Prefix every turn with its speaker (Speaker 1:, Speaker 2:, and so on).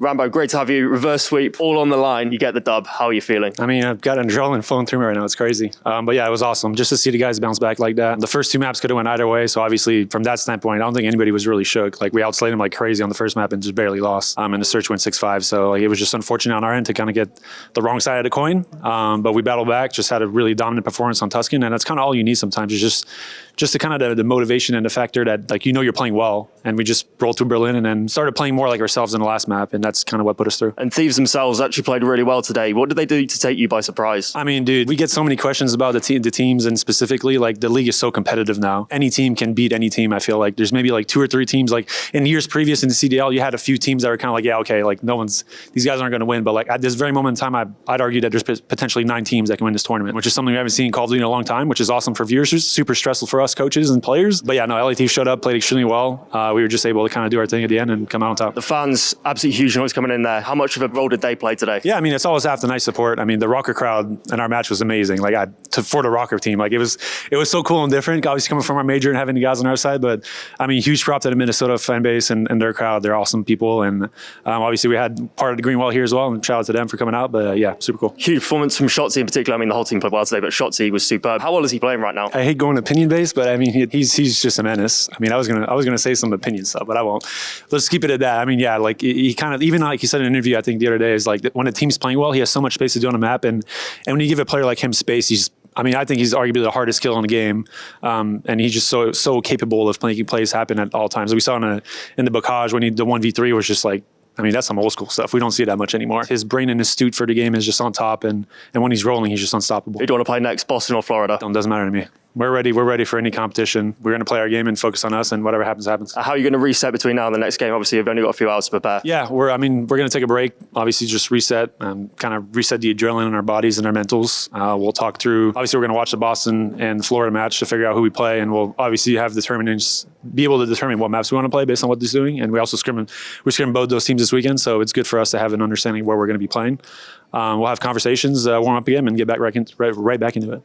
Speaker 1: Rambo, great to have you. Reverse sweep, all on the line. You get the dub. How are you feeling?
Speaker 2: I mean, I've got adrenaline flowing through me right now. It's crazy. But yeah, it was awesome just to see the guys bounce back like that. The first two maps could have went either way. So obviously, from that standpoint, I don't think anybody was really shook. Like, we outslayed them like crazy on the first map and just barely lost. And the search went 6-5. So like, it was just unfortunate on our end to kind of get the wrong side of the coin. But we battled back, just had a really dominant performance on Tuscan. And that's kind of all you need sometimes, is just the kind of the motivation and the factor that, like, you're playing well. And we just rolled through Berlin and then started playing more like ourselves in the last map. And that's kind of what put us through.
Speaker 1: And Thieves themselves actually played really well today. What did they do to take you by surprise?
Speaker 2: I mean, dude, we get so many questions about the teams, and specifically, like, the league is so competitive now. Any team can beat any team, I feel like. There's maybe like 2 or 3 teams. Like, in years previous in the CDL, you had a few teams that were kind of like, yeah, okay, like, these guys aren't going to win. But like, at this very moment in time, I'd argue that there's potentially 9 teams that can win this tournament, which is something we haven't seen in Call of Duty in a long time, which is awesome for viewers. It's super stressful for us coaches and players. But yeah, no, LA Thieves showed up, played extremely well. We were just able to kind of do our thing at the end and come out on top.
Speaker 1: The fans, absolutely huge noise coming in there. How much of a role did they play today?
Speaker 2: Yeah, I mean, it's always half the nice support. I mean, the ROKKR crowd in our match was amazing. Like, for the ROKKR team, like, it was so cool and different. Obviously, coming from our major and having the guys on our side, but I mean, huge props to the Minnesota fan base and their crowd. They're awesome people, and obviously we had part of the green wall here as well. And shout out to them for coming out. But yeah, super cool.
Speaker 1: Huge performance from Shotzzy in particular. I mean, the whole team played well today, but Shotzzy was superb. How well is he playing right now?
Speaker 2: I hate going opinion based, but I mean, he's just a menace. I mean, I was gonna say some opinion stuff, but I won't. Let's keep it at that. I mean, yeah, like, he kind of, even like he said in an interview, I think the other day, is like, when a team's playing well, he has so much space to do on a map, and when you give a player like him space, I think he's arguably the hardest kill in the game, and he's just so capable of making plays happen at all times. We saw in the Bocage when the 1v3 was just like, I mean, that's some old school stuff. We don't see it that much anymore. His brain and astute for the game is just on top, and when he's rolling, he's just unstoppable.
Speaker 1: Who do you want to play next, Boston or Florida?
Speaker 2: It doesn't matter to me. We're ready for any competition. We're going to play our game and focus on us, and whatever happens, happens.
Speaker 1: How are you going to reset between now and the next game? Obviously, you've only got a few hours to prepare.
Speaker 2: Yeah, we're going to take a break. Obviously, just reset, kind of reset the adrenaline in our bodies and our mentals. We'll talk through. Obviously, we're going to watch the Boston and Florida match to figure out who we play, and we'll obviously be able to determine what maps we want to play based on what they're doing. And we also scrim both those teams this weekend, so it's good for us to have an understanding of where we're going to be playing. We'll have conversations, warm up again, and get back right back into it.